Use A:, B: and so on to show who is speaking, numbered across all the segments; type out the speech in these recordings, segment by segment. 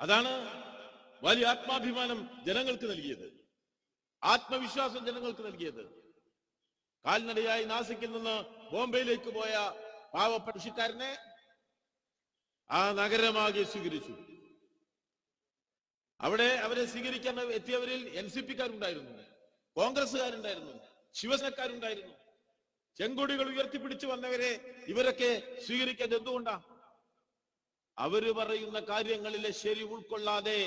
A: അതാണ് വലിയ ആത്മാഭിമാനം ജനങ്ങൾക്ക് നൽകിയത്, ആത്മവിശ്വാസം ജനങ്ങൾക്ക് നൽകിയത്. കാൽനടയായി നാസിക്കിൽ നിന്ന് ബോംബെയിലേക്ക് പോയ പാവപ്പെട്ട കൃഷിക്കാരനെ ആ നഗരമാകെ സ്വീകരിച്ചു. അവിടെ അവരെ സ്വീകരിക്കാൻ എത്തിയവരിൽ NCP-ക്കാരുണ്ടായിരുന്നു, കോൺഗ്രസ്സുകാരുണ്ടായിരുന്നു, ശിവസേനക്കാരുണ്ടായിരുന്നു. ചെങ്കൊടികൾ ഉയർത്തിപ്പിടിച്ചു വന്നവരെ ഇവരൊക്കെ സ്വീകരിക്കാൻ എന്തുകൊണ്ടാ? അവര് പറയുന്ന കാര്യങ്ങളിലെ ശരി ഉൾക്കൊള്ളാതെ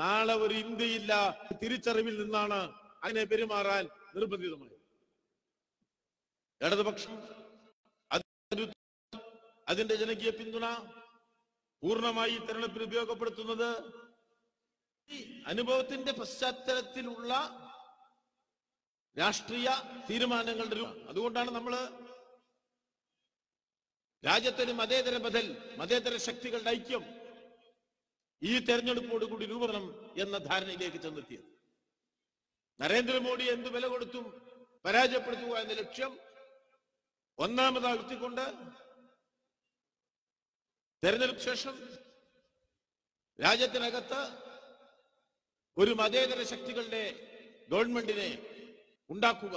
A: നാളെ ഒരു ഇന്ത്യയില്ല തിരിച്ചറിവിൽ നിന്നാണ് അങ്ങനെ പെരുമാറാൻ നിർബന്ധിതമായത്. ഇടതുപക്ഷം അതിന്റെ ജനകീയ പിന്തുണ പൂർണ്ണമായി തെരഞ്ഞെടുപ്പിൽ ഉപയോഗപ്പെടുത്തുന്നത് അനുഭവത്തിന്റെ പശ്ചാത്തലത്തിലുള്ള രാഷ്ട്രീയ തീരുമാനങ്ങളുടെ അതുകൊണ്ടാണ് നമ്മള് രാജ്യത്തിന് മതേതര ബദൽ, മതേതര ശക്തികളുടെ ഐക്യം ഈ തെരഞ്ഞെടുപ്പോടുകൂടി രൂപണം എന്ന ധാരണയിലേക്ക് ചെന്നെത്തിയത്. നരേന്ദ്രമോദി എന്ത് വില കൊടുത്തും പരാജയപ്പെടുത്തുക എന്ന ലക്ഷ്യം ഒന്നാമതായി ഉയർത്തിക്കൊണ്ട് തെരഞ്ഞെടുപ്പ് ശേഷം രാജ്യത്തിനകത്ത് ഒരു മതേതര ശക്തികളുടെ ഗവൺമെന്റിനെ ഉണ്ടാക്കുക,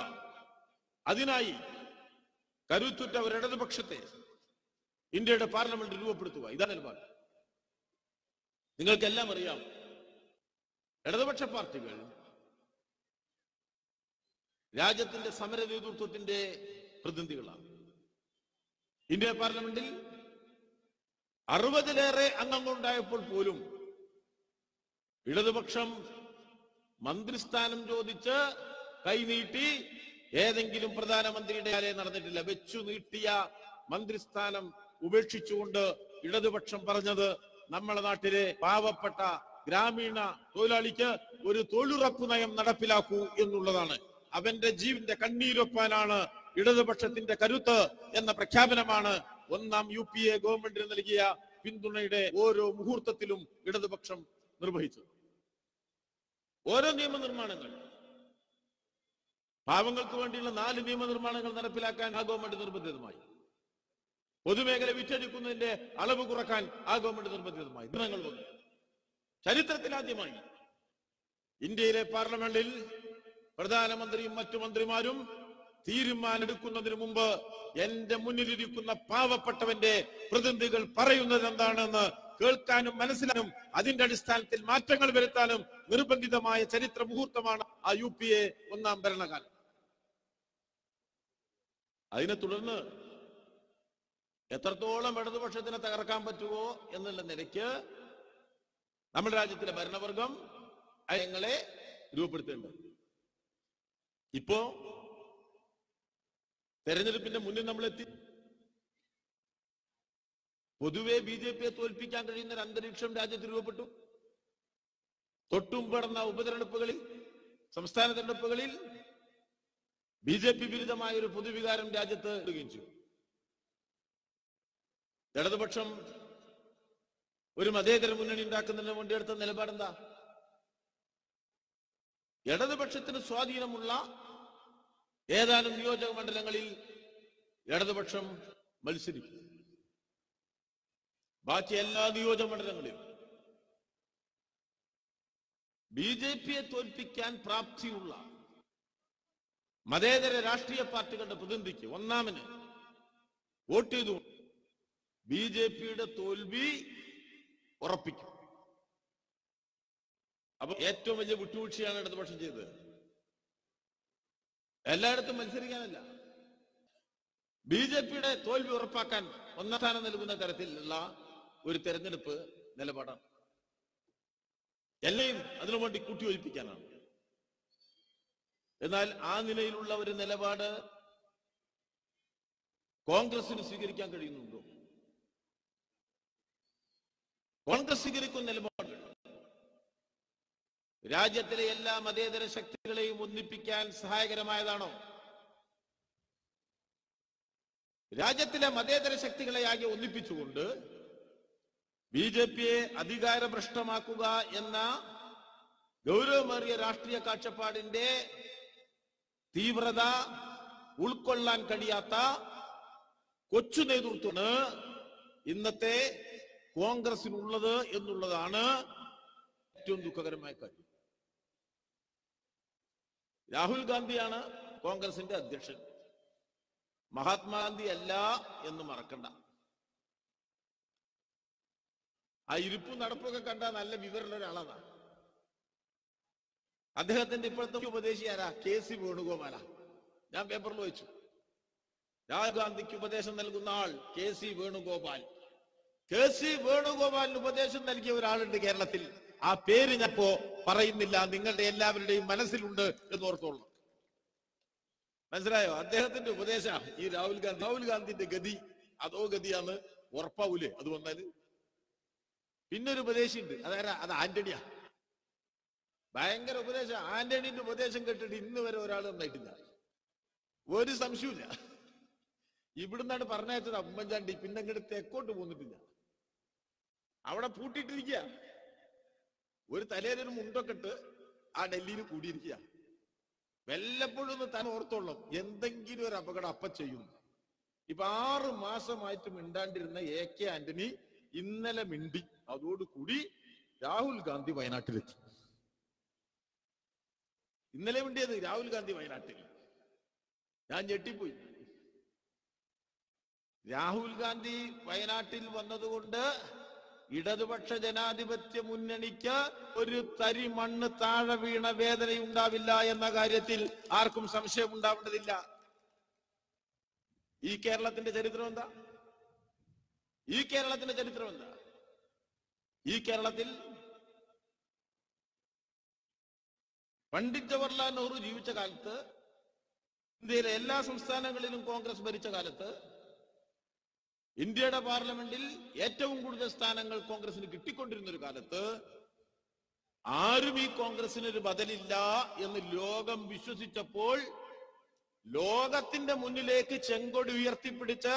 A: അതിനായി കരുത്തുറ്റ ഒരു ഇടതുപക്ഷത്തെ ഇന്ത്യയുടെ പാർലമെന്റിൽ രൂപപ്പെടുത്തുക, ഇതാണ് നിലപാട്. നിങ്ങൾക്കെല്ലാം അറിയാം, ഇടതുപക്ഷ പാർട്ടികൾ രാജ്യത്തിന്റെ സമര നേതൃത്വത്തിന്റെ പ്രതിനിധികളാണ്. ഇന്ത്യ പാർലമെന്റിൽ 60-ലേറെ അംഗങ്ങളുണ്ടായപ്പോൾ പോലും ഇടതുപക്ഷം മന്ത്രിസ്ഥാനം ചോദിച്ച് കൈനീട്ടി ഏതെങ്കിലും പ്രധാനമന്ത്രിയുടെ നടന്നിട്ടില്ല. വെച്ചു നീട്ടിയ മന്ത്രിസ്ഥാനം ഉപേക്ഷിച്ചുകൊണ്ട് ഇടതുപക്ഷം പറഞ്ഞത് നമ്മളെ നാട്ടിലെ പാവപ്പെട്ട ഗ്രാമീണ തൊഴിലാളിക്ക് ഒരു തൊഴിലുറപ്പ് നയം നടപ്പിലാക്കൂ എന്നുള്ളതാണ്. അവന്റെ ജീവന്റെ കണ്ണീരൊപ്പാനാണ് ഇടതുപക്ഷത്തിന്റെ കരുത്ത് എന്ന പ്രഖ്യാപനമാണ് ഒന്നാം UPA ഗവൺമെന്റിന് നൽകിയ പിന്തുണയുടെ ഓരോ മുഹൂർത്തത്തിലും ഇടതുപക്ഷം നിർവഹിച്ചത്. ഓരോ നിയമനിർമ്മാണങ്ങൾ, പാവങ്ങൾക്ക് വേണ്ടിയുള്ള 4 നിയമനിർമ്മാണങ്ങൾ നടപ്പിലാക്കാൻ ആ ഗവൺമെന്റ് നിർബന്ധിതമായി. പൊതുമേഖല വിറ്റഴിക്കുന്നതിന്റെ അളവ് കുറക്കാൻ ആ ഗവൺമെന്റ് നിർബന്ധിതമായി. ദിനങ്ങൾ വന്നു. ചരിത്രത്തിലാദ്യമായി ഇന്ത്യയിലെ പാർലമെന്റിൽ പ്രധാനമന്ത്രിയും മറ്റു മന്ത്രിമാരും തീരുമാനമെടുക്കുന്നതിന് മുമ്പ് എന്റെ മുന്നിലിരിക്കുന്ന പാവപ്പെട്ടവന്റെ പ്രതിനിധികൾ പറയുന്നത് എന്താണെന്ന് കേൾക്കാനും മനസ്സിലാനും അതിന്റെ അടിസ്ഥാനത്തിൽ മാറ്റങ്ങൾ വരുത്താനും നിർബന്ധിതമായ ചരിത്ര മുഹൂർത്തമാണ് ആ UPA ഒന്നാം ഭരണകാലം. അതിനെ തുടർന്ന് എത്രത്തോളം ഇടതുപക്ഷത്തിനെ തകർക്കാൻ പറ്റുമോ എന്നുള്ള നിലയ്ക്ക് നമ്മുടെ രാജ്യത്തിലെ ഭരണവർഗം അയങ്ങളെ രൂപപ്പെടുത്തേണ്ടത്. ഇപ്പോ തെരഞ്ഞെടുപ്പിന്റെ മുന്നിൽ നമ്മളെത്തി. പൊതുവെ BJP-യെ തോൽപ്പിക്കാൻ കഴിയുന്ന ഒരു അന്തരീക്ഷം രാജ്യത്ത് രൂപപ്പെട്ടു. തൊട്ടുമുമ്പ് നടന്ന ഉപതെരഞ്ഞെടുപ്പുകളിൽ, സംസ്ഥാന തെരഞ്ഞെടുപ്പുകളിൽ BJP വിരുദ്ധമായ ഒരു പൊതുവികാരം രാജ്യത്ത് ഇടുകയും ചെയ്തു. ഇടതുപക്ഷം ഒരു മതേതര മുന്നണി ഉണ്ടാക്കുന്നതിന് വേണ്ടി എടുത്ത നിലപാടെന്താ? ഇടതുപക്ഷത്തിന് സ്വാധീനമുള്ള ഏതാനും നിയോജക മണ്ഡലങ്ങളിൽ ഇടതുപക്ഷം മത്സരിക്കും. ബാക്കി എല്ലാ നിയോജക മണ്ഡലങ്ങളിലും BJP-യെ തോൽപ്പിക്കാൻ പ്രാപ്തിയുള്ള മതേതര രാഷ്ട്രീയ പാർട്ടികളുടെ പ്രതിനിധിക്ക് ഒന്നാമന് വോട്ട് ചെയ്തു BJP-യുടെ തോൽവി ഉറപ്പിക്കും. അപ്പൊ ഏറ്റവും വലിയ വിട്ടുവീഴ്ചയാണ് ഇടതുപക്ഷം ചെയ്തത്. എല്ലായിടത്തും മത്സരിക്കാനല്ല, BJP-യുടെ തോൽവി ഉറപ്പാക്കാൻ ഒന്നാം സ്ഥാനം നൽകുന്ന തരത്തിലുള്ള ഒരു തെരഞ്ഞെടുപ്പ് നിലപാടാണ്. എല്ലാം അതിനുവേണ്ടി കൂട്ടിയൊഴിപ്പിക്കാനാണ്. എന്നാൽ ആ നിലയിലുള്ള ഒരു നിലപാട് കോൺഗ്രസിന് സ്വീകരിക്കാൻ കഴിയുന്നുണ്ടോ? കോൺഗ്രസ് സ്വീകരിക്കുന്ന നിലപാടുകൾ രാജ്യത്തിലെ എല്ലാ മതേതര ശക്തികളെയും ഒന്നിപ്പിക്കാൻ സഹായകരമായതാണോ? രാജ്യത്തിലെ മതേതര ശക്തികളെ ആകെ ഒന്നിപ്പിച്ചുകൊണ്ട് BJP-യെ അധികാരഭ്രഷ്ടമാക്കുക എന്ന ഗൗരവമേറിയ രാഷ്ട്രീയ കാഴ്ചപ്പാടിന്റെ തീവ്രത ഉൾക്കൊള്ളാൻ കഴിയാത്ത കൊച്ചു നേതൃത്വമാണ് ഇന്നത്തെ കോൺഗ്രസിനുള്ളത് എന്നുള്ളതാണ് ഏറ്റവും ദുഃഖകരമായ കാര്യം. രാഹുൽ ഗാന്ധിയാണ് കോൺഗ്രസിന്റെ അധ്യക്ഷൻ. മഹാത്മാഗാന്ധി അല്ല എന്ന് മറക്കണ്ട. ആ ഇരിപ്പും നടപ്പൊക്കെ കണ്ട നല്ല വിവരമുള്ള ഒരാളാണ്. അദ്ദേഹത്തിന്റെ ഇപ്പോഴത്തെ ഉപദേശി ആരാ? KC വേണുഗോപാല. ഞാൻ പേപ്പറിൽ വായിച്ചു. രാഹുൽ ഗാന്ധിക്ക് ഉപദേശം നൽകുന്ന ആൾ KC വേണുഗോപാൽ. KC വേണുഗോപാലിന് ഉപദേശം നൽകിയ ഒരാളുണ്ട് കേരളത്തിൽ. ആ പേര് ഞാൻ ഇപ്പോ പറയുന്നില്ല, നിങ്ങളുടെ എല്ലാവരുടെയും മനസ്സിലുണ്ട് എന്ന് ഓർത്തോളൂ. മനസ്സിലായോ? അദ്ദേഹത്തിന്റെ ഉപദേശ ഈ രാഹുൽ ഗാന്ധിന്റെ ഗതി അതോ ഗതിയാന്ന് ഉറപ്പാവൂലേ അത് വന്നാല്? പിന്നൊരു ഉപദേശിയുണ്ട്. അതാരാ? അത് ആന്റണിയാ. ഭയങ്കര ഉപദേശം. ആന്റണിന്റെ ഉപദേശം കേട്ടിട്ട് ഇന്ന് വരെ ഒരാൾ നന്നായിട്ടില്ല. ഒരു സംശയമില്ല. ഇവിടുന്നാണ് പറഞ്ഞയച്ചത് ഉമ്മൻചാണ്ടി. പിന്നെ അങ്ങോട്ട് തെക്കോട്ട് പോന്നിട്ടില്ല. അവിടെ പൂട്ടിയിട്ടിരിക്കുക. ഒരു തലയിലൊരു മുണ്ടൊക്കെ ഇട്ട് ആ ഡൽഹിയിൽ കൂടിയിരിക്കുക. വല്ലപ്പോഴും ഒന്ന് താൻ ഓർത്തോളം എന്തെങ്കിലും ഒരു അപകടം അപ്പ ചെയ്യും. ഇപ്പൊ 6 മാസമായിട്ട് മിണ്ടാണ്ടിരുന്ന AK ആന്റണി ഇന്നലെ മിണ്ടി. അതോടുകൂടി രാഹുൽ ഗാന്ധി വയനാട്ടിലെത്തി. ഇന്നലെ മിണ്ടിയത് രാഹുൽ ഗാന്ധി വയനാട്ടിൽ. ഞാൻ ഞെട്ടിപ്പോയി. രാഹുൽ ഗാന്ധി വയനാട്ടിൽ വന്നതുകൊണ്ട് ഇടതുപക്ഷ ജനാധിപത്യ മുന്നണിക്ക് ഒരു തരി മണ്ണ് താഴെ വീണ വേദനയുണ്ടാവില്ല എന്ന കാര്യത്തിൽ ആർക്കും സംശയം ഉണ്ടാവേണ്ടതില്ല. ഈ കേരളത്തിന്റെ ചരിത്രം എന്താ? ഈ കേരളത്തിന്റെ ചരിത്രം എന്താ? ഈ കേരളത്തിൽ പണ്ഡിറ്റ് ജവഹർലാൽ നെഹ്റു ജീവിച്ച കാലത്ത്, ഇന്ത്യയിലെ എല്ലാ സംസ്ഥാനങ്ങളിലും കോൺഗ്രസ് ഭരിച്ച കാലത്ത്, ഇന്ത്യയുടെ പാർലമെന്റിൽ ഏറ്റവും കൂടുതൽ സ്ഥാനങ്ങൾ കോൺഗ്രസിന് കിട്ടിക്കൊണ്ടിരുന്ന ഒരു കാലത്ത് ആരും ഈ കോൺഗ്രസിന് ഒരു ബദലില്ല എന്ന് ലോകം വിശ്വസിച്ചപ്പോൾ ലോകത്തിന്റെ മുന്നിലേക്ക് ചെങ്കൊടി ഉയർത്തിപ്പിടിച്ച്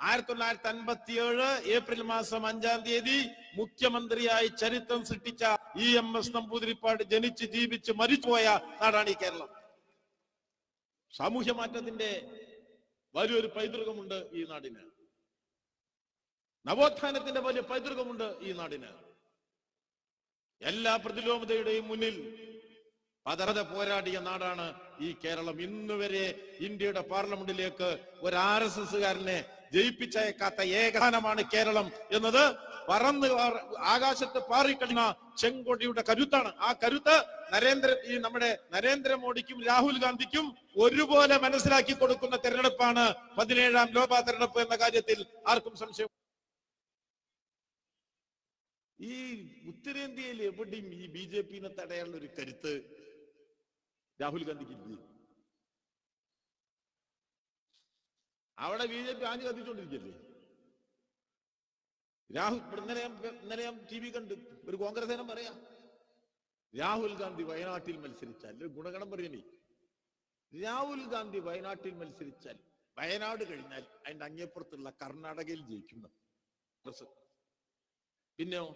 A: 1957 ഏപ്രിൽ മാസം 5-ാം തീയതി മുഖ്യമന്ത്രിയായി ചരിത്രം സൃഷ്ടിച്ച EMS നമ്പൂതിരിപ്പാട് ജനിച്ച് ജീവിച്ച് മരിച്ചുപോയ നാടാണ് ഈ കേരളം. സാമൂഹ്യ മാറ്റത്തിന്റെ വലിയൊരു പൈതൃകമുണ്ട് ഈ നാടിന്. നവോത്ഥാനത്തിന്റെ വലിയ പൈതൃകമുണ്ട് ഈ നാടിന്. എല്ലാ പ്രതിലോമതയുടെയും മുന്നിൽ പതറത പോരാടിയ നാടാണ് ഈ കേരളം. ഇന്നുവരെ ഇന്ത്യയുടെ പാർലമെന്റിലേക്ക് ഒരു RSSകാരനെ ജയിപ്പിച്ചയക്കാത്ത ഏകധാനമാണ് കേരളം എന്നത് പറന്ന് ആകാശത്ത് പാറിക്കളിക്കുന്ന ചെങ്കൊടിയുടെ കരുത്താണ്. ആ കരുത്ത് നമ്മുടെ നരേന്ദ്രമോദിക്കും രാഹുൽ ഗാന്ധിക്കും ഒരുപോലെ മനസ്സിലാക്കി കൊടുക്കുന്ന തെരഞ്ഞെടുപ്പാണ് 17ാം ലോക്സഭാ തെരഞ്ഞെടുപ്പ് എന്ന കാര്യത്തിൽ ആർക്കും സംശയം. ഈ ഉത്തരേന്ത്യയിൽ എവിടെയും ഈ BJP-നെ തടയാനുള്ള ഒരു കരുത്ത് രാഹുൽ ഗാന്ധിക്ക് ഇല്ല. അവിടെ BJP ആഞ്ഞു കത്തിച്ചോണ്ടിരിക്കല്ലേ. ഇന്നലെ ഞാൻ TV കണ്ട് ഒരു കോൺഗ്രസേനം പറയാ, രാഹുൽ ഗാന്ധി വയനാട്ടിൽ മത്സരിച്ചാൽ ഗുണഗണം പറയണേ. രാഹുൽ ഗാന്ധി വയനാട്ടിൽ മത്സരിച്ചാൽ വയനാട് കഴിഞ്ഞാൽ അതിന്റെ അങ്ങേപ്പുറത്തുള്ള കർണാടകയിൽ ജയിക്കുന്ന, പിന്നെയോ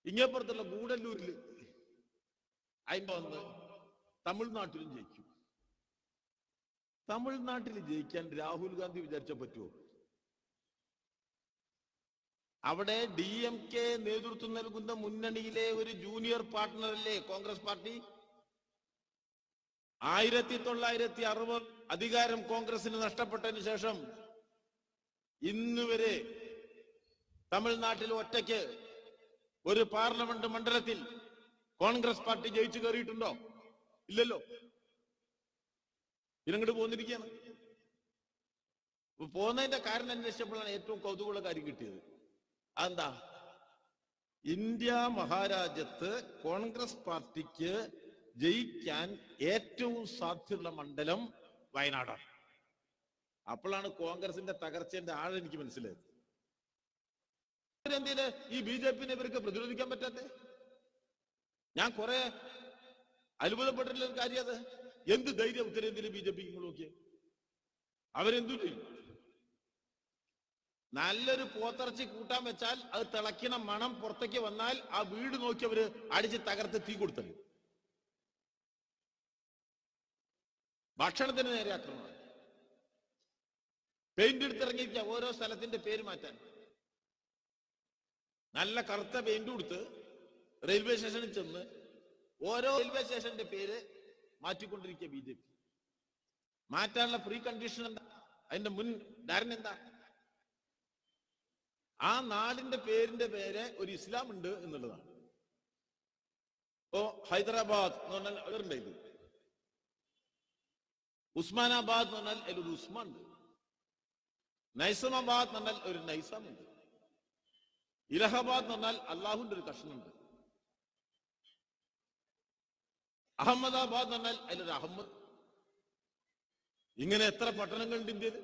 A: ഇങ്ങേപ്പുറത്തുള്ള ഗൂഡല്ലൂരിൽ അതിന്റെ വന്ന് തമിഴ്നാട്ടിലും ജയിക്കും. തമിഴ്നാട്ടിൽ ജയിക്കാൻ രാഹുൽ ഗാന്ധി വിചാരിച്ചാൽ പറ്റുമോ? അവിടെ DMK നേതൃത്വം നൽകുന്ന മുന്നണിയിലെ ഒരു ജൂനിയർ പാർട്ട്ണറല്ലേ കോൺഗ്രസ് പാർട്ടി. 1960 അധികാരം കോൺഗ്രസിന് നഷ്ടപ്പെട്ടതിന് ശേഷം ഇന്നുവരെ തമിഴ്നാട്ടിൽ ഒറ്റയ്ക്ക് ഒരു പാർലമെന്റ് മണ്ഡലത്തിൽ കോൺഗ്രസ് പാർട്ടി ജയിച്ചു കയറിയിട്ടുണ്ടോ? ഇല്ലല്ലോ. ഇങ്ങോട്ട് പോന്നിരിക്കുകയാണ്. പോകുന്നതിന്റെ കാരണം അന്വേഷിച്ചപ്പോഴാണ് ഏറ്റവും കൗതുകമുള്ള കാര്യം കിട്ടിയത്. അതെന്താ? ഇന്ത്യ മഹാരാജ്യത്ത് കോൺഗ്രസ് പാർട്ടിക്ക് ജയിക്കാൻ ഏറ്റവും സാധ്യതയുള്ള മണ്ഡലം വയനാടാണ്. അപ്പോഴാണ് കോൺഗ്രസിന്റെ തകർച്ചയുടെ ആഴം എനിക്ക് മനസ്സിലായത്. ഉത്തരേന്ത്യയില് ഈ BJP-നെ ഇവർക്ക് പ്രതിരോധിക്കാൻ പറ്റാത്ത ഞാൻ കുറെ അത്ഭുതപ്പെട്ടിട്ടുള്ള ഒരു കാര്യം. അത് എന്ത് ധൈര്യം ഉത്തരേന്ത്യയിലെ BJP-ക്ക് നോക്കിയ അവരെന്തു ചെയ്യും? നല്ലൊരു പോത്തിറച്ചി കൂട്ടാൻ വെച്ചാൽ അത് തിളയ്ക്കണ മണം പുറത്തേക്ക് വന്നാൽ ആ വീട് നോക്കി അവര് അടിച്ച് തകർത്ത് തീ കൊടുത്തത്. ഭക്ഷണത്തിന് നേരെ ആക്രമണം. പെയിന്റ് എടുത്തിറങ്ങിയിരിക്കുക ഓരോ സ്ഥലത്തിന്റെ പേര് മാറ്റാൻ. നല്ല കറുത്ത പെയിന്റ് കൊടുത്ത് റെയിൽവേ സ്റ്റേഷനിൽ ചെന്ന് ഓരോ റെയിൽവേ സ്റ്റേഷന്റെ പേര് മാറ്റിക്കൊണ്ടിരിക്കുക BJP. മാറ്റാനുള്ള പ്രീ കണ്ടീഷൻ എന്താ? അതിന്റെ മുൻ ധാരണ എന്താ? ആ നാടിന്റെ പേരിന്റെ പേര് ഒരു ഇസ്ലാം ഉണ്ട് എന്നുള്ളതാണ്. ഇപ്പോ ഹൈദരാബാദ് എന്ന് പറഞ്ഞാൽ അവരുണ്ട്, ഇത് ഉസ്മാനാബാദ് എന്ന് പറഞ്ഞാൽ അതിലൊരു ഉസ്മാൻ ഉണ്ട്, നൈസമാബാദ് എന്ന് പറഞ്ഞാൽ ഒരു നൈസാം ഉണ്ട്, ഇലഹാബാദ് എന്ന് പറഞ്ഞാൽ അള്ളാഹുന്റെ ഒരു കഷ്ണുണ്ട്, അഹമ്മദാബാദ് എന്ന് പറഞ്ഞാൽ അതിലൊരു അഹമ്മദ്. ഇങ്ങനെ എത്ര പട്ടണങ്ങളുണ്ട് ഇന്ത്യയിൽ?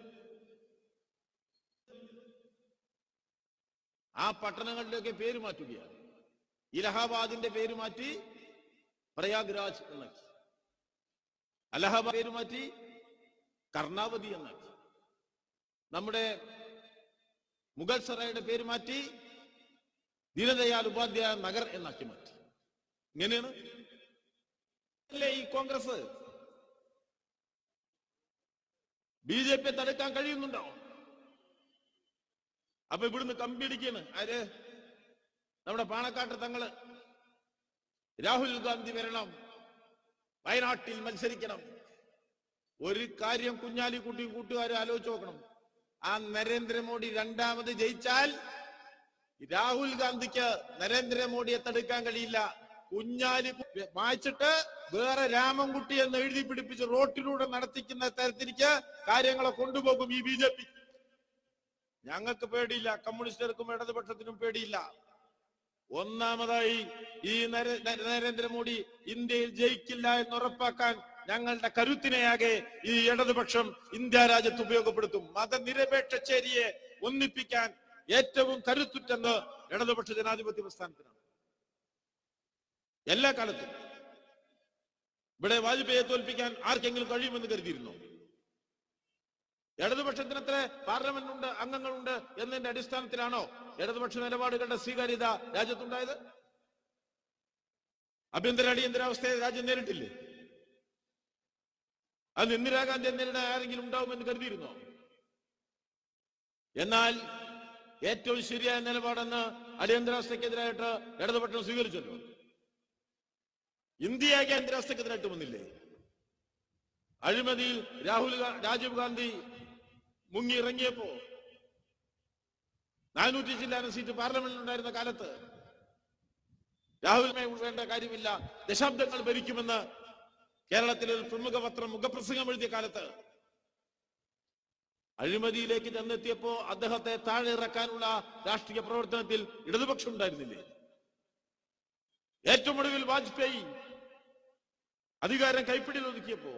A: ആ പട്ടണങ്ങളിലൊക്കെ പേര് മാറ്റുകയാണ്. ഇലഹാബാദിന്റെ പേര് മാറ്റി പ്രയാഗ്രാജ് എന്നാക്കി, അലഹബാദ് പേര് മാറ്റി കർണാവതി എന്നാക്കി, നമ്മുടെ മുഗൾ സറായുടെ പേര് മാറ്റി ദീനദയാൽ ഉപാധ്യായ നഗർ എന്നാക്കി മാറ്റി. ഇങ്ങനെയാണ് അല്ലേ ഈ കോൺഗ്രസ്? BJP തടുക്കാൻ കഴിയുന്നുണ്ടോ? അപ്പൊ ഇവിടുന്ന് കമ്പിടിക്കാണ് ആര്? നമ്മുടെ പാണക്കാട്ട് തങ്ങള്. രാഹുൽ ഗാന്ധി വരണം, വയനാട്ടിൽ മത്സരിക്കണം. ഒരു കാര്യം കുഞ്ഞാലിക്കുട്ടിയും കൂട്ടുകാരും ആലോചിച്ച് നോക്കണം. ആ നരേന്ദ്രമോദി രണ്ടാമത് ജയിച്ചാൽ രാഹുൽ ഗാന്ധിക്ക് നരേന്ദ്രമോദിയെ തടുക്കാൻ കഴിയില്ല. കുഞ്ഞാലി വായിച്ചിട്ട് വേറെ രാമൻകുട്ടി എന്ന് എഴുതി പിടിപ്പിച്ച് റോട്ടിലൂടെ നടത്തിക്കുന്ന തരത്തിലേക്ക് കാര്യങ്ങളെ കൊണ്ടുപോകും ഈ BJP. ഞങ്ങൾക്ക് പേടിയില്ല, കമ്മ്യൂണിസ്റ്റുകാർക്കും ഇടതുപക്ഷത്തിനും പേടിയില്ല. ഒന്നാമതായി ഈ നരേന്ദ്രമോദി ഇന്ത്യയിൽ ജയിക്കില്ല എന്ന് ഉറപ്പാക്കാൻ ഞങ്ങളുടെ കരുത്തിനെയാകെ ഈ ഇടതുപക്ഷം ഇന്ത്യ രാജ്യത്ത് ഉപയോഗപ്പെടുത്തും. മതനിരപേക്ഷ ചേരിയെ ഒന്നിപ്പിക്കാൻ ഏറ്റവും കരുത്തുറ്റെന്ന് ഇടതുപക്ഷ ജനാധിപത്യ പ്രസ്ഥാനത്തിനാണ്. എല്ലാ കാലത്തും ഇവിടെ വാജ്പേയിയെ തോൽപ്പിക്കാൻ ആർക്കെങ്കിലും കഴിയുമെന്ന് കരുതിയിരുന്നോ? ഇടതുപക്ഷത്തിന് എത്ര പാർലമെന്റുണ്ട്, അംഗങ്ങളുണ്ട് എന്നതിന്റെ അടിസ്ഥാനത്തിലാണോ ഇടതുപക്ഷ നിലപാടുകളുടെ സ്വീകാര്യത രാജ്യത്തുണ്ടായത്? ആഭ്യന്തര അടിയന്തരാവസ്ഥയെ രാജ്യം നേരിട്ടില്ലേ? അത് ഇന്ദിരാഗാന്ധി നേരിടാൻ ആരെങ്കിലും ഉണ്ടാവുമെന്ന് കരുതിയിരുന്നോ? എന്നാൽ ഏറ്റവും ശരിയായ നിലപാടെന്ന് അടിയന്തരാവസ്ഥക്കെതിരായിട്ട് ഇടതുപക്ഷം സ്വീകരിച്ചല്ലോ. ഇന്ത്യയാകെ അടിയന്തരാവസ്ഥക്കെതിരായിട്ട് വന്നില്ലേ? അഴിമതിയിൽ രാജീവ് ഗാന്ധി മുങ്ങിയിറങ്ങിയപ്പോ 400 ചില്ലാനം സീറ്റ് പാർലമെന്റിൽ ഉണ്ടായിരുന്ന കാലത്ത് രാഹുലിനെ വേണ്ട കാര്യമില്ല, ദശാബ്ദങ്ങൾ ഭരിക്കുമെന്ന് കേരളത്തിലെ ഒരു പ്രമുഖ പത്രം മുഖപ്രസംഗം എഴുതിയ കാലത്ത് അഴിമതിയിലേക്ക് ചെന്നെത്തിയപ്പോ അദ്ദേഹത്തെ താഴെ ഇറക്കാനുള്ള രാഷ്ട്രീയ പ്രവർത്തനത്തിൽ ഇടതുപക്ഷം ഉണ്ടായിരുന്നില്ലേ? ഏറ്റവും ഒടുവിൽ വാജ്പേയി അധികാരം കൈപ്പിടിയിൽ ഒതുക്കിയപ്പോ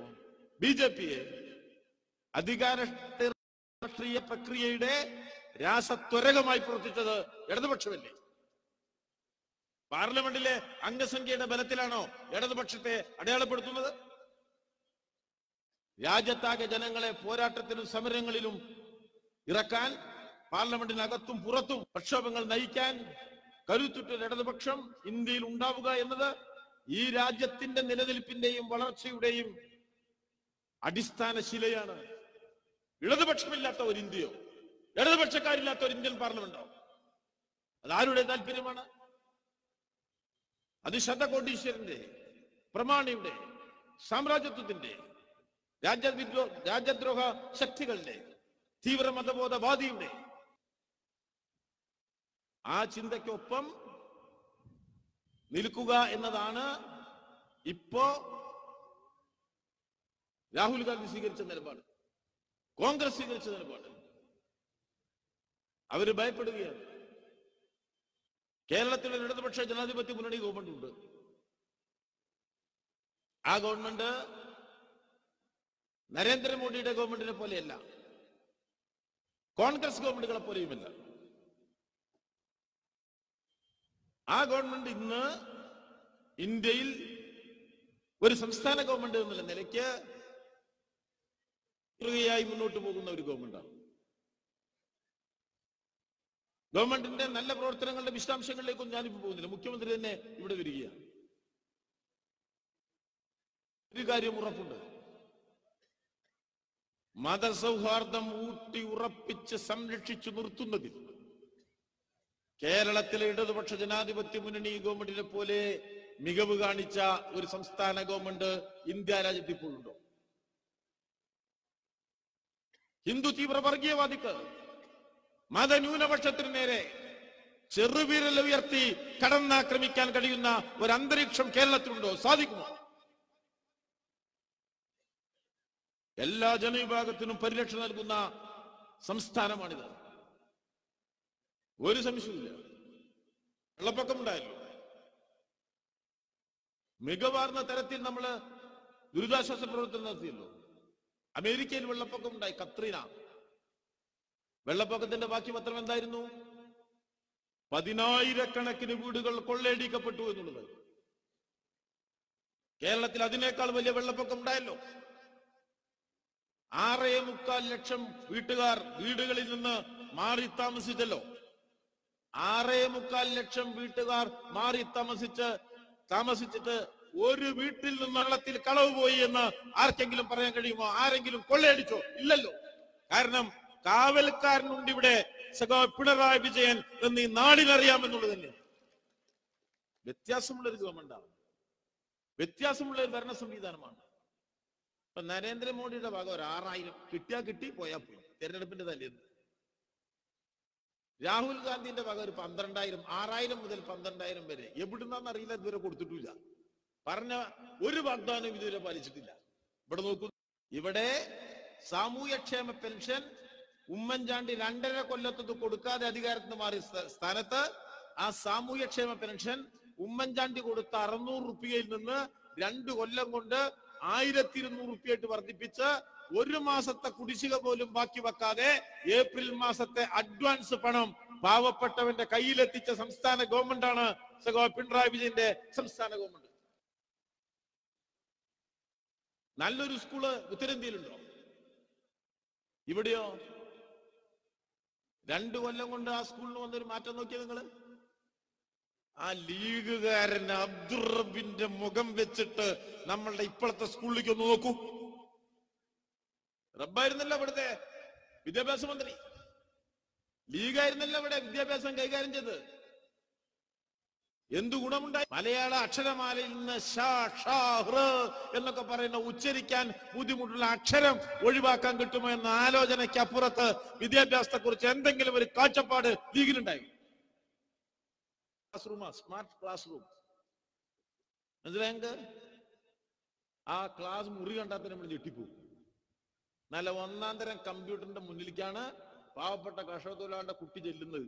A: BJPയെ അധികാര രാഷ്ട്രീയ പ്രക്രിയയുടെ രാസത്വരകമായി പ്രവർത്തിച്ചത് ഇടതുപക്ഷമല്ലേ? പാർലമെന്റിലെ അംഗസംഖ്യയുടെ ബലത്തിലാണോ ഇടതുപക്ഷത്തെ അടയാളപ്പെടുത്തുന്നത്? രാജ്യത്താകെ ജനങ്ങളെ പോരാട്ടത്തിലും സമരങ്ങളിലും ഇറക്കാൻ, പാർലമെന്റിനകത്തും പുറത്തും പ്രക്ഷോഭങ്ങൾ നയിക്കാൻ കരുത്തുറ്റ ഇടതുപക്ഷം ഇന്ത്യയിൽ ഉണ്ടാവുക എന്നത് ഈ രാജ്യത്തിന്റെ നിലനിൽപ്പിന്റെയും വളർച്ചയുടെയും അടിസ്ഥാന ശിലയാണ്. ഇടതുപക്ഷമില്ലാത്ത ഒരു ഇന്ത്യയോ, ഇടതുപക്ഷക്കാരില്ലാത്ത ഒരു ഇന്ത്യൻ പാർലമെന്റോ, അതാരുടെ താല്പര്യമാണ്? അത് ശതകോടീശ്വരന്റെ, പ്രമാണിയുടെ, സാമ്രാജ്യത്വത്തിന്റെ, രാജ്യദ്രോഹ ശക്തികളുടെ, തീവ്ര മതബോധവാദിയുടെ ആ ചിന്തയ്ക്കൊപ്പം നിൽക്കുക എന്നതാണ് ഇപ്പോ രാഹുൽ ഗാന്ധി സ്വീകരിച്ച നിലപാട്, കോൺഗ്രസ് സ്വീകരിച്ച നിലപാട്. അവര് ഭയപ്പെടുകയാണ്. കേരളത്തിലെ ഇടതുപക്ഷ ജനാധിപത്യ മുന്നണി ഗവൺമെന്റ് ഉണ്ട്. ആ ഗവൺമെന്റ് നരേന്ദ്രമോദിയുടെ ഗവൺമെന്റിനെ പോലെയല്ല, കോൺഗ്രസ് ഗവൺമെന്റുകളെ പോലെയുമല്ല. ആ ഗവൺമെന്റ് ഇന്ന് ഇന്ത്യയിൽ ഒരു സംസ്ഥാന ഗവൺമെന്റ് എന്നുള്ള നിലയ്ക്ക് മുന്നോട്ട് പോകുന്ന ഒരു ഗവൺമെന്റാണ്. ഗവൺമെന്റിന്റെ നല്ല പ്രവർത്തനങ്ങളുടെ വിശദാംശങ്ങളിലേക്കൊന്നും ഞാനിപ്പോ പോകുന്നില്ല. മുഖ്യമന്ത്രി തന്നെ ഇവിടെ വരികയാണ്. ഒരു കാര്യം ഉറപ്പുണ്ട്, മതസൗഹാർദ്ദം ഊട്ടി ഉറപ്പിച്ച് സംരക്ഷിച്ചു നിർത്തുന്നതിൽ കേരളത്തിലെ ഇടതുപക്ഷ ജനാധിപത്യ മുന്നണി ഗവൺമെന്റിനെ പോലെ മികവ് കാണിച്ച ഒരു സംസ്ഥാന ഗവൺമെന്റ് ഇന്ത്യ രാജ്യത്ത് ഇപ്പോഴുണ്ടോ? ഹിന്ദു തീവ്ര വർഗീയവാദിക്ക് മതന്യൂനപക്ഷത്തിന് നേരെ ചെറുവിരൽ ഉയർത്തി കടന്നാക്രമിക്കാൻ കഴിയുന്ന ഒരു അന്തരീക്ഷം കേരളത്തിലുണ്ടോ? സാധിക്കുമോ? എല്ലാ ജനവിഭാഗത്തിനും പരിരക്ഷ നൽകുന്ന സംസ്ഥാനമാണിത്. ഒരു സംശയമില്ല. വെള്ളപ്പൊക്കം ഉണ്ടായല്ലോ, മികവാർന്ന തരത്തിൽ നമ്മൾ ദുരിതാശ്വാസ പ്രവർത്തനം നടത്തിയല്ലോ. അമേരിക്കയിൽ വെള്ളപ്പൊക്കം ഉണ്ടായി, കത്രീന. വെള്ളപ്പൊക്കത്തിന്റെ ബാക്കി പത്രം എന്തായിരുന്നു? 10,000-കണക്കിന് വീടുകൾ കൊള്ളയടിക്കപ്പെട്ടു എന്നുള്ളത്. കേരളത്തിൽ അതിനേക്കാൾ വലിയ വെള്ളപ്പൊക്കം ഉണ്ടായല്ലോ. 6.25 ലക്ഷം വീട്ടുകാർ വീടുകളിൽ നിന്ന് മാറി താമസിച്ചല്ലോ. 6.25 ലക്ഷം വീട്ടുകാർ മാറി താമസിച്ചിട്ട് ഒരു വീട്ടിൽ നിന്ന് വെള്ളത്തിൽ കളവ് പോയി എന്ന് ആർക്കെങ്കിലും പറയാൻ കഴിയുമോ? ആരെങ്കിലും കൊള്ളയടിച്ചോ? ഇല്ലല്ലോ. കാരണം കാവൽക്കാരനുണ്ട് ഇവിടെ, പിണറായി വിജയൻ എന്ന് ഈ നാടിനറിയാമെന്നുള്ളത് തന്നെ. വ്യത്യാസമുള്ളൊരു ഗവൺമെന്റാണ്, വ്യത്യാസമുള്ള ഒരു ഭരണ സംവിധാനമാണ്. ഇപ്പൊ നരേന്ദ്രമോദിയുടെ ഭാഗം ഒരു 6,000 കിട്ടിയാ കിട്ടി, പോയാ പോയി, തെരഞ്ഞെടുപ്പിന്റെ തലേന്ന്. രാഹുൽ ഗാന്ധിന്റെ ഭാഗം ഒരു 12,000, 6,000 മുതൽ 12,000 വരെ. എവിടുന്നാന്ന് അറിയില്ല, ഇതുവരെ കൊടുത്തിട്ടില്ല. പറഞ്ഞ ഒരു വാഗ്ദാനവും ഇതുവരെ പാലിച്ചിട്ടില്ല. ഇവിടെ നോക്കൂ, ഇവിടെ സാമൂഹ്യക്ഷേമ പെൻഷൻ ഉമ്മൻചാണ്ടി 2.5 കൊല്ലത്ത് കൊടുക്കാതെ അധികാരത്തിന് മാറിയ സ്ഥാനത്ത് ആ സാമൂഹ്യക്ഷേമ പെൻഷൻ ഉമ്മൻചാണ്ടി കൊടുത്ത 600 രൂപയിൽ നിന്ന് 2 കൊല്ലം കൊണ്ട് 1,200 രൂപയായിട്ട് വർദ്ധിപ്പിച്ച് 1 മാസത്തെ കുടിശ്ശിക പോലും ബാക്കി വെക്കാതെ ഏപ്രിൽ മാസത്തെ അഡ്വാൻസ് പണം പാവപ്പെട്ടവന്റെ കയ്യിലെത്തിച്ച സംസ്ഥാന ഗവൺമെന്റാണ് പിണറായി വിജയന്റെ സംസ്ഥാന ഗവൺമെന്റ്. നല്ലൊരു സ്കൂള് ഉത്തരേന്ത്യയിലുണ്ടോ? ഇവിടെയോ? 2 കൊല്ലം കൊണ്ട് ആ സ്കൂളിന് വന്നൊരു മാറ്റം നോക്കിയ നിങ്ങള്. ആ ലീഗുകാരൻ അബ്ദുൾ റബ്ബിന്റെ മുഖം വെച്ചിട്ട് നമ്മളുടെ ഇപ്പോഴത്തെ സ്കൂളിലേക്ക് ഒന്ന് നോക്കൂ. റബ്ബായിരുന്നല്ലോ ഇവിടുത്തെ വിദ്യാഭ്യാസ മന്ത്രി, ലീഗായിരുന്നല്ലോ ഇവിടെ വിദ്യാഭ്യാസം കൈകാര്യം ചെയ്ത്. എന്തു ഗുണമുണ്ടായി? മലയാള അക്ഷരമാലയിൽ നിന്ന് ഷ ഷ ഹൃ എന്നൊക്കെ പറയുന്ന ഉച്ചരിക്കാൻ ബുദ്ധിമുട്ടുള്ള അക്ഷരം ഒഴിവാക്കാൻ കിട്ടുമോ എന്ന ആലോചനയ്ക്ക് അപ്പുറത്ത് വിദ്യാഭ്യാസത്തെ കുറിച്ച് എന്തെങ്കിലും ഒരു കാഴ്ചപ്പാട് ലീഗിനുണ്ടായി? ക്ലാസ് റൂമാ, സ്മാർട്ട് ക്ലാസ് റൂം. മനസ്സിലായെങ്കിൽ ആ ക്ലാസ് മുറി കണ്ടാൽ നമ്മൾ ഞെട്ടിപ്പോകും. നല്ല 1-ാം തരം കമ്പ്യൂട്ടറിന്റെ മുന്നിലേക്കാണ് പാവപ്പെട്ട കർഷക തൊഴിലാളിയുടെ കുട്ടി ചെല്ലുന്നത്.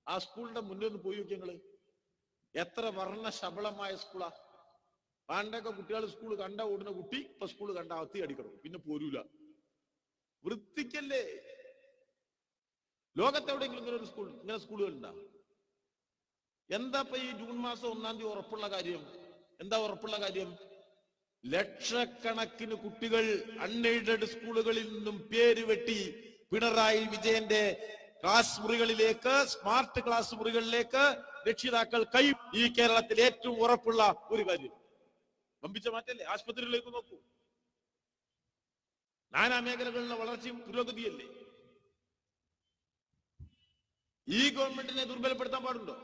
A: ആ സ്കൂളിന്റെ മുന്നിൽ ഒന്ന് പോയി നോക്കി ഞങ്ങള്. എത്ര വർണ്ണ ശബളമായ സ്കൂളാ. പണ്ടൊക്കെ കുട്ടികൾ സ്കൂൾ കണ്ട ഓടുന്ന കുട്ടി ഇപ്പൊ സ്കൂൾ കണ്ട അത്തി അടിക്കണം, പിന്നെ പോരൂല. വൃത്തിക്കല്ലേ? ലോകത്തെവിടെയെങ്കിലും ഇങ്ങനെ സ്കൂളുകൾ ഉണ്ടാ? എന്താ ഇപ്പൊ ഈ ജൂൺ മാസം 1-ാം തീയതി ഉറപ്പുള്ള കാര്യം? എന്താ ഉറപ്പുള്ള കാര്യം? ലക്ഷക്കണക്കിന് കുട്ടികൾ അൺഎയ്ഡഡ് സ്കൂളുകളിൽ നിന്നും പേര് വെട്ടി പിണറായി വിജയന്റെ ക്ലാസ് മുറികളിലേക്ക്, സ്മാർട്ട് ക്ലാസ് മുറികളിലേക്ക് രക്ഷിതാക്കൾ ഈ കേരളത്തിൽ ഏറ്റവും ഉറപ്പുള്ള ഒരു കാര്യം. വമ്പിച്ച മാറ്റല്ലേ? ആശുപത്രികളിലേക്ക് നോക്കൂ, നാനാ മേഖലകളിലെ വളർച്ചയും പുരോഗതിയല്ലേ? ഈ ഗവൺമെന്റിനെ ദുർബലപ്പെടുത്താൻ പാടുണ്ടോ?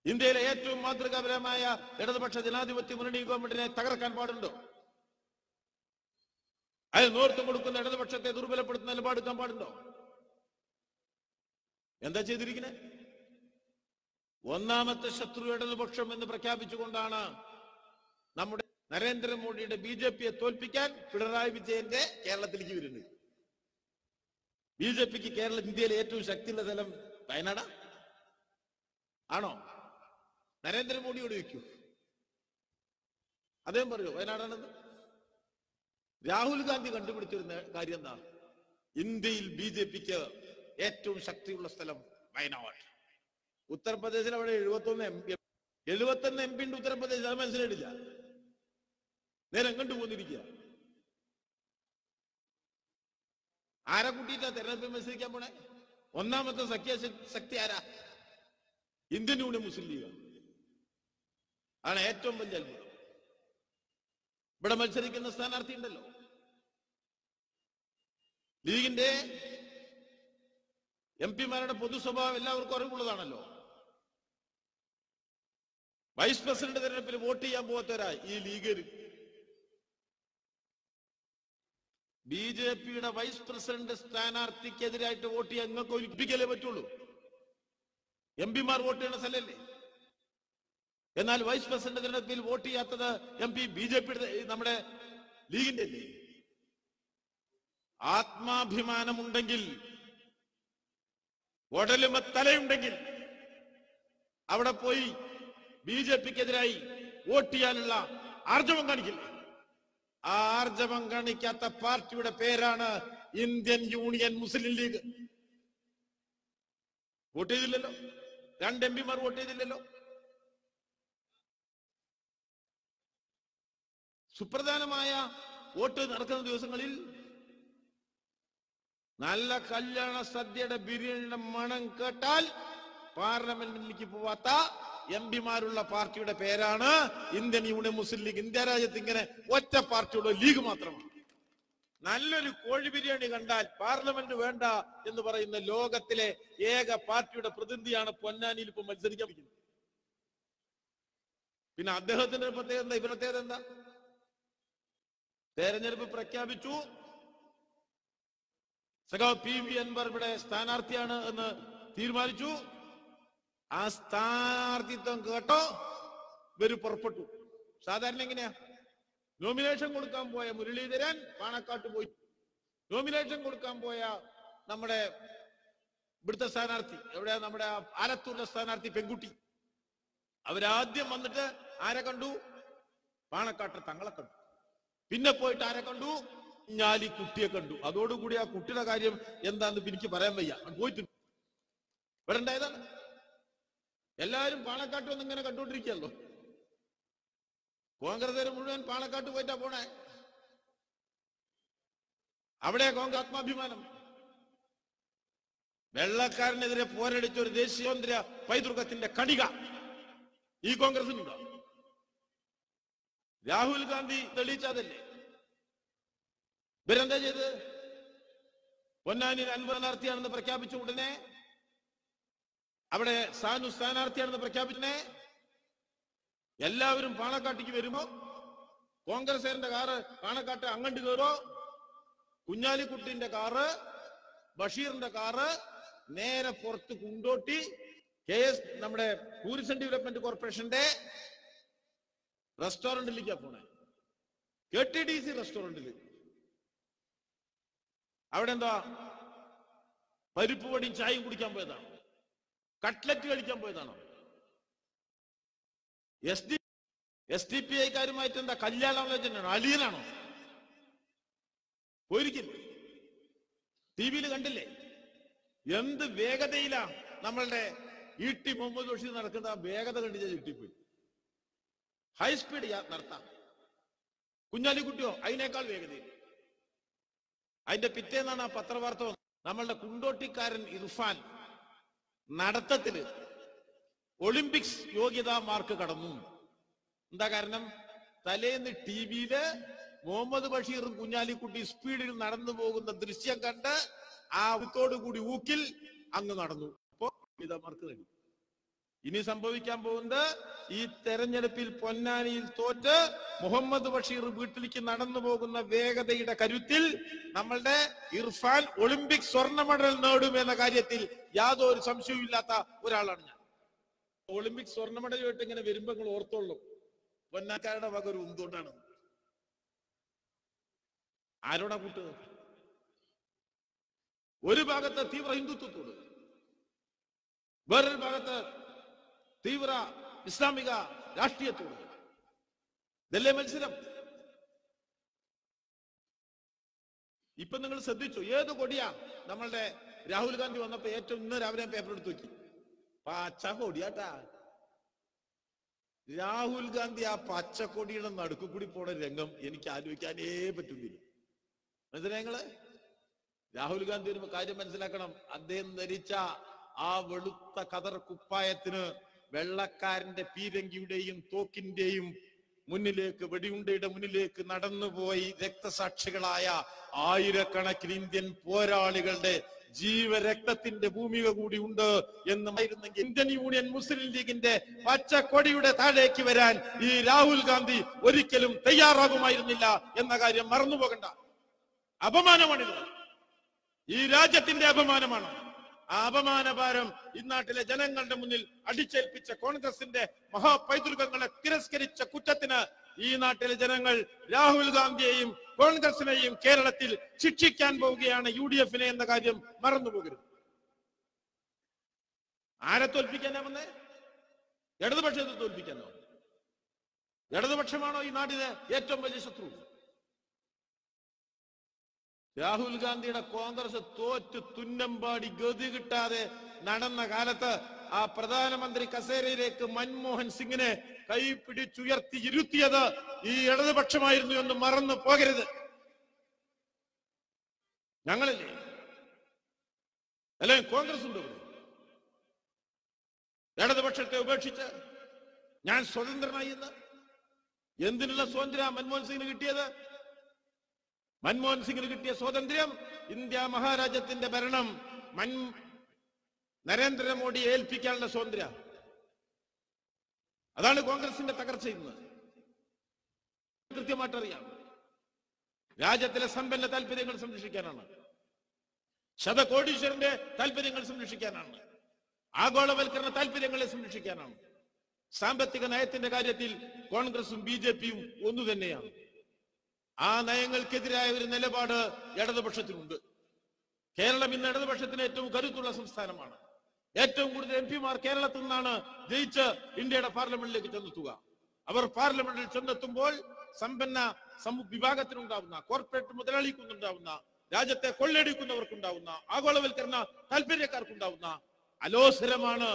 A: ഇന്ത്യയിലെ ഏറ്റവും മാതൃകാപരമായ ഇടതുപക്ഷ ജനാധിപത്യ മുന്നണി ഗവൺമെന്റിനെ തകർക്കാൻ പാടുണ്ടോ? അതിന് നേതൃത്വം കൊടുക്കുന്ന ഇടതുപക്ഷത്തെ ദുർബലപ്പെടുത്തുന്ന നിലപാടെടുക്കാൻ പാടുണ്ടോ? എന്താ ചെയ്തിരിക്കുന്നത്? 1-ാമത്തെ ശത്രു ഇടതുപക്ഷം എന്ന് പ്രഖ്യാപിച്ചുകൊണ്ടാണ് നമ്മുടെ നരേന്ദ്രമോദിയുടെ BJP-യെ തോൽപ്പിക്കാൻ പിണറായി വിജയന്റെ കേരളത്തിലേക്ക് വരുന്നത്. BJP-ക്ക് ഇന്ത്യയിലെ ഏറ്റവും ശക്തിയുള്ള സ്ഥലം വയനാടാ? ആണോ? നരേന്ദ്രമോദിയോട് വയ്ക്കൂ, അദ്ദേഹം പറയൂ വയനാടാണെന്ന്. രാഹുൽ ഗാന്ധി കണ്ടുപിടിച്ചിരുന്ന കാര്യം എന്താ? ഇന്ത്യയിൽ BJP-ക്ക് ഏറ്റവും ശക്തിയുള്ള സ്ഥലം വയനാട്. ഉത്തർപ്രദേശിൽ അവിടെ 71 MP ഉണ്ട് ഉത്തർപ്രദേശ്. അത് മനസ്സിലായിട്ടില്ല, നേരെ എങ്ങോട്ട് പോന്നിരിക്കുക. ആരെ കൂട്ടിയിട്ടാ തെരഞ്ഞെടുപ്പിൽ മത്സരിക്കാൻ പോണേ? 1-ാമത്തെ ശക്തി ആരാ? ഇന്ത്യൻ യൂണിയൻ മുസ്ലിം ലീഗ് ആണ് ഏറ്റവും വലിയ അത്ഭുതം. ഇവിടെ മത്സരിക്കുന്ന സ്ഥാനാർത്ഥി ഉണ്ടല്ലോ, ലീഗിന്റെ MP-മാരുടെ പൊതു സ്വഭാവം എല്ലാവർക്കും അറിവുള്ളതാണല്ലോ. വൈസ് പ്രസിഡന്റ് തെരഞ്ഞെടുപ്പിൽ വോട്ട് ചെയ്യാൻ പോകാത്തവരാ ഈ ലീഗര്. BJP-യുടെ വൈസ് പ്രസിഡന്റ് സ്ഥാനാർത്ഥിക്കെതിരായിട്ട് വോട്ട് ചെയ്യാൻ നിങ്ങൾക്ക് ഒലിപ്പിക്കലേ പറ്റുള്ളൂ. MP-മാർ വോട്ട് ചെയ്യുന്ന സ്ഥലല്ലേ. എന്നാൽ വൈസ് പ്രസിഡന്റ് തെരഞ്ഞെടുപ്പിൽ വോട്ട് ചെയ്യാത്തത് MP BJP-യുടെ നമ്മുടെ ലീഗിന്റെ അല്ലേ. ആത്മാഭിമാനമുണ്ടെങ്കിൽ, ഉടലുമ തലയുണ്ടെങ്കിൽ അവിടെ പോയി BJP-ക്കെതിരായി വോട്ട് ചെയ്യാനുള്ള ആർജവം കാണിക്കില്ലേ? ആ ആർജവം കാണിക്കാത്ത പാർട്ടിയുടെ പേരാണ് ഇന്ത്യൻ യൂണിയൻ മുസ്ലിം ലീഗ്. വോട്ട് ചെയ്തില്ലല്ലോ, 2 MP-മാർ വോട്ട് ചെയ്തില്ലല്ലോ. സുപ്രധാനമായ വോട്ട് നടക്കുന്ന ദിവസങ്ങളിൽ നല്ല കല്യാണ സദ്യയുടെ ബിരിയാണിയുടെ മണം കേട്ടാൽ പാർലമെന്റിലേക്ക് പോവാത്ത MP-മാരുള്ള പാർട്ടിയുടെ പേരാണ് ഇന്ത്യൻ യൂണിയൻ മുസ്ലിം ലീഗ്. ഇന്ത്യ രാജ്യത്ത് ഇങ്ങനെ ഒറ്റ പാർട്ടിയുള്ള ലീഗ് മാത്രമാണ്. നല്ലൊരു കോഴി ബിരിയാണി കണ്ടാൽ പാർലമെന്റ് വേണ്ട എന്ന് പറയുന്ന ലോകത്തിലെ ഏക പാർട്ടിയുടെ പ്രതിനിധിയാണ് പൊന്നാനിയിൽ ഇപ്പൊ മത്സരിക്കാൻ പറ്റുന്നത്. പിന്നെ അദ്ദേഹത്തിന്റെ പ്രത്യേകത എന്താ? ഇവരുടെ പ്രത്യേകത എന്താ? തെരഞ്ഞെടുപ്പ് പ്രഖ്യാപിച്ചു, സഖാവ് PV അൻവർ ഇവിടെ സ്ഥാനാർത്ഥിയാണ് എന്ന് തീരുമാനിച്ചു. ആ സ്ഥാനാർത്ഥിത്വം കേട്ടോ ഇവര് പുറപ്പെട്ടു. സാധാരണ എങ്ങനെയാ? നോമിനേഷൻ കൊടുക്കാൻ പോയ മുരളീധരൻ പാണക്കാട്ട് പോയി. നോമിനേഷൻ കൊടുക്കാൻ പോയ നമ്മുടെ ഇവിടുത്തെ സ്ഥാനാർത്ഥി എവിടെയാ? നമ്മുടെ ആലത്തൂരിലെ സ്ഥാനാർത്ഥി പെൺകുട്ടി. അവരാദ്യം വന്നിട്ട് ആരെ കണ്ടു? പാണക്കാട്ട് തങ്ങളെ കണ്ടു. പിന്നെ പോയിട്ട് ആരെ കണ്ടു? ഞാലി കുട്ടിയെ കണ്ടു. അതോടുകൂടി ആ കുട്ടിയുടെ കാര്യം എന്താന്ന് എനിക്ക് പറയാൻ വയ്യ. പോയിട്ടുണ്ട്. ഇവിടെ ഉണ്ടായതാണ്. എല്ലാവരും പാണക്കാട്ട് വന്ന് ഇങ്ങനെ കണ്ടുകൊണ്ടിരിക്കുകയല്ലോ. കോൺഗ്രസ് മുഴുവൻ പാണക്കാട്ട് പോയിട്ടാ പോണേ. അവിടെ കോൺഗ്രസ് ആത്മാഭിമാനം. വെള്ളക്കാരനെതിരെ പോരടിച്ച ഒരു ദേശീയോന്തര പൈതൃകത്തിന്റെ കണിക ഈ കോൺഗ്രസിനുണ്ടോ? രാഹുൽ ഗാന്ധി തെളിയിച്ചതല്ലേ. ഇവരെന്താ ചെയ്ത്? പൊന്നാനിയിൽ അൻവർ സ്ഥാനാർത്ഥിയാണെന്ന് പ്രഖ്യാപിച്ച ഉടനെ, അവിടെ സാനു സ്ഥാനാർത്ഥിയാണെന്ന് പ്രഖ്യാപിച്ചേ എല്ലാവരും പാണക്കാട്ടേക്ക് വരുമ്പോ കോൺഗ്രസുകാരന്റെ കാറ് പാണക്കാട്ട് അങ്ങോട്ട് കയറോ, കുഞ്ഞാലിക്കുട്ടിന്റെ കാറ്, ബഷീറിന്റെ കാറ് നേരെ പുറത്ത് കുണ്ടോട്ടി നമ്മുടെ ടൂറിസം ഡെവലപ്മെന്റ് കോർപ്പറേഷന്റെ റെസ്റ്റോറന്റിലേക്കാ പോണേ. KTDC റെസ്റ്റോറന്റിൽ. അവിടെ എന്താ? പരിപ്പ് വടിയും ചായയും കുടിക്കാൻ പോയതാണോ? കട്ട്ലറ്റ് കഴിക്കാൻ പോയതാണോ? SDPI-കാരുമായിട്ട് എന്താ കല്യാണാലോചനയാണോ? അലിയനാണോ? പോയിരിക്കില്ല. TV-യിൽ കണ്ടില്ലേ എന്ത് വേഗതയിലാ നമ്മളുടെ ET മുഹമ്മദ് ബഷീർ നടക്കുന്ന? വേഗത കണ്ടില്ല, ചുറ്റിപ്പോയി. ഹൈസ്പീഡ് നടത്താം. കുഞ്ഞാലിക്കുട്ടിയോ അതിനേക്കാൾ വേഗതയിൽ. അതിന്റെ പിറ്റേന്നാണ് ആ പത്രവാർത്ത വന്നത്. നമ്മളുടെ കുണ്ടോട്ടിക്കാരൻ ഇർഫാൻ നടത്തത്തില് ഒളിമ്പിക്സ് യോഗ്യതാ മാർക്ക് കടന്നു. എന്താ കാരണം? തലേന്ന് TV-യില് മുഹമ്മദ് ബഷീറും കുഞ്ഞാലിക്കുട്ടി സ്പീഡിൽ നടന്നു പോകുന്ന ദൃശ്യം കണ്ട് ആ കൂടി ഊക്കിൽ അങ്ങ് നടന്നു. അപ്പോ യോഗ്യതാ മാർക്ക് നേടി. ഇനി സംഭവിക്കാൻ പോകുന്നത്, ഈ തെരഞ്ഞെടുപ്പിൽ പൊന്നാനിയിൽ തോറ്റ് മുഹമ്മദ് ബഷീർ വീട്ടിലേക്ക് നടന്നു പോകുന്ന വേഗതയുടെ കരുത്തിൽ നമ്മളുടെ ഇർഫാൻ ഒളിമ്പിക് സ്വർണ്ണ മെഡൽ നേടുമെന്ന കാര്യത്തിൽ യാതൊരു സംശയവും ഇല്ലാത്ത ഒരാളാണ് ഞാൻ. ഒളിമ്പിക് സ്വർണ്ണ മെഡലുമായിട്ട് ഇങ്ങനെ വരുമ്പോ നിങ്ങൾ ഓർത്തോളൂ, പൊന്നാക്കാരുടെ വക ഒരു ഉന്തുകൊണ്ടാണ്. ആരോടാ കൂട്ടുന്നത്? ഒരു ഭാഗത്ത് തീവ്ര ഹിന്ദുത്വത്തോട്, വേറൊരു ഭാഗത്ത് തീവ്ര ഇസ്ലാമിക രാഷ്ട്രീയത്തോട്. ഇതല്ലേ മത്സരം? ഇപ്പൊ നിങ്ങൾ ശ്രദ്ധിച്ചു, ഏത് കൊടിയാ നമ്മളുടെ രാഹുൽ ഗാന്ധി വന്നപ്പോ ഏറ്റവും ഇന്ന് രാവിലെ പേപ്പർ എടുത്ത് നോക്കി, പച്ചക്കൊടിയാട്ടാ. രാഹുൽ ഗാന്ധി ആ പച്ചക്കൊടിയുടെ നടുക്കു കൂടി പോണ രംഗം എനിക്ക് ആലോചിക്കാനേ പറ്റുന്നില്ല. മനസ്സിലായങ്ങള്? രാഹുൽ ഗാന്ധി ഒരു കാര്യം മനസ്സിലാക്കണം. അദ്ദേഹം ധരിച്ച ആ വെളുത്ത കതർ കുപ്പായത്തിന് വെള്ളക്കാരന്റെ പീരങ്കിയുടെയും തോക്കിന്റെയും മുന്നിലേക്ക്, വെടിയുണ്ടയുടെ മുന്നിലേക്ക് നടന്നുപോയി രക്തസാക്ഷികളായ ആയിരക്കണക്കിന് ഇന്ത്യൻ പോരാളികളുടെ ജീവരക്തത്തിന്റെ ഭൂമിക കൂടി ഉണ്ട് എന്നായിരുന്നെങ്കിൽ ഇന്ത്യൻ യൂണിയൻ മുസ്ലിം ലീഗിന്റെ പച്ചക്കൊടിയുടെ താഴേക്ക് വരാൻ ഈ രാഹുൽ ഗാന്ധി ഒരിക്കലും തയ്യാറാകുമായിരുന്നില്ല എന്ന കാര്യം മറന്നുപോകണ്ട. അപമാനമാണിത്, ഈ രാജ്യത്തിന്റെ അപമാനമാണ്. ആ അപമാനഭാരം ഇന്നാട്ടിലെ ജനങ്ങളുടെ മുന്നിൽ അടിച്ചേൽപ്പിച്ച കോൺഗ്രസിന്റെ മഹാപൈതൃകങ്ങളെ തിരസ്കരിച്ച കുറ്റത്തിന് ഈ നാട്ടിലെ ജനങ്ങൾ രാഹുൽ ഗാന്ധിയെയും കോൺഗ്രസിനെയും കേരളത്തിൽ ശിക്ഷിക്കാൻ പോവുകയാണ്, UDF-നെ എന്ന കാര്യം മറന്നുപോകരുത്. ആരെ തോൽപ്പിക്കാനാ വന്നേ? ഇടതുപക്ഷത്തെ തോൽപ്പിക്കാനോ? ഇടതുപക്ഷമാണോ ഈ നാടിന് ഏറ്റവും വലിയ ശത്രു? രാഹുൽ ഗാന്ധിയുടെ കോൺഗ്രസ് തോറ്റ് തുന്നമ്പാടി ഗതി കിട്ടാതെ നടന്ന കാലത്ത് ആ പ്രധാനമന്ത്രി കസേരയിലേക്ക് മൻമോഹൻ സിംഗിനെ കൈ പിടിച്ചുയർത്തി ഇരുത്തിയത് ഈ ഇടതുപക്ഷമായിരുന്നു എന്ന് മറന്നു പോകരുത്. ഞങ്ങളില്ലേ? അല്ലെങ്കിൽ കോൺഗ്രസ് ഉണ്ട്? ഇടതുപക്ഷത്തെ ഉപേക്ഷിച്ച് ഞാൻ സ്വതന്ത്രനായി എന്ന് എന്തിനുള്ള സ്വാതന്ത്ര്യം മൻമോഹൻ സിംഗിന് കിട്ടിയത്? മൻമോഹൻ സിംഗിന് കിട്ടിയ സ്വാതന്ത്ര്യം ഇന്ത്യ മഹാരാജ്യത്തിന്റെ ഭരണം നരേന്ദ്രമോദിയെ ഏൽപ്പിക്കാനുള്ള സ്വാതന്ത്ര്യം. അതാണ് കോൺഗ്രസിന്റെ തകർച്ച. ഇന്ന് കൃത്യമായിട്ടറിയാം, രാജ്യത്തിലെ സമ്പന്ന താല്പര്യങ്ങൾ സംരക്ഷിക്കാനാണ്, ശതകോടീശ്വരന്റെ താല്പര്യങ്ങൾ സംരക്ഷിക്കാനാണ്, ആഗോളവൽക്കരണ താല്പര്യങ്ങളെ സംരക്ഷിക്കാനാണ്. സാമ്പത്തിക നയത്തിന്റെ കാര്യത്തിൽ കോൺഗ്രസും BJP-യും ഒന്നു തന്നെയാണ്. ആ നയങ്ങൾക്കെതിരായ ഒരു നിലപാട് ഇടതുപക്ഷത്തിനുണ്ട്. കേരളം ഇന്ന് ഇടതുപക്ഷത്തിന് ഏറ്റവും കരുത്തുള്ള സംസ്ഥാനമാണ്. ഏറ്റവും കൂടുതൽ MP-മാർ കേരളത്തിൽ നിന്നാണ് ജയിച്ച് ഇന്ത്യയുടെ പാർലമെന്റിലേക്ക് ചെന്നെത്തുക. അവർ പാർലമെന്റിൽ ചെന്നെത്തുമ്പോൾ സമ്പന്ന വിഭാഗത്തിനുണ്ടാവുന്ന, കോർപ്പറേറ്റ് മുതലാളിക്കുന്നുണ്ടാവുന്ന, രാജ്യത്തെ കൊള്ളയടിക്കുന്നവർക്കുണ്ടാവുന്ന, ആഗോളവൽക്കരണ താല്പര്യക്കാർക്കുണ്ടാവുന്ന അലോസരമാണ്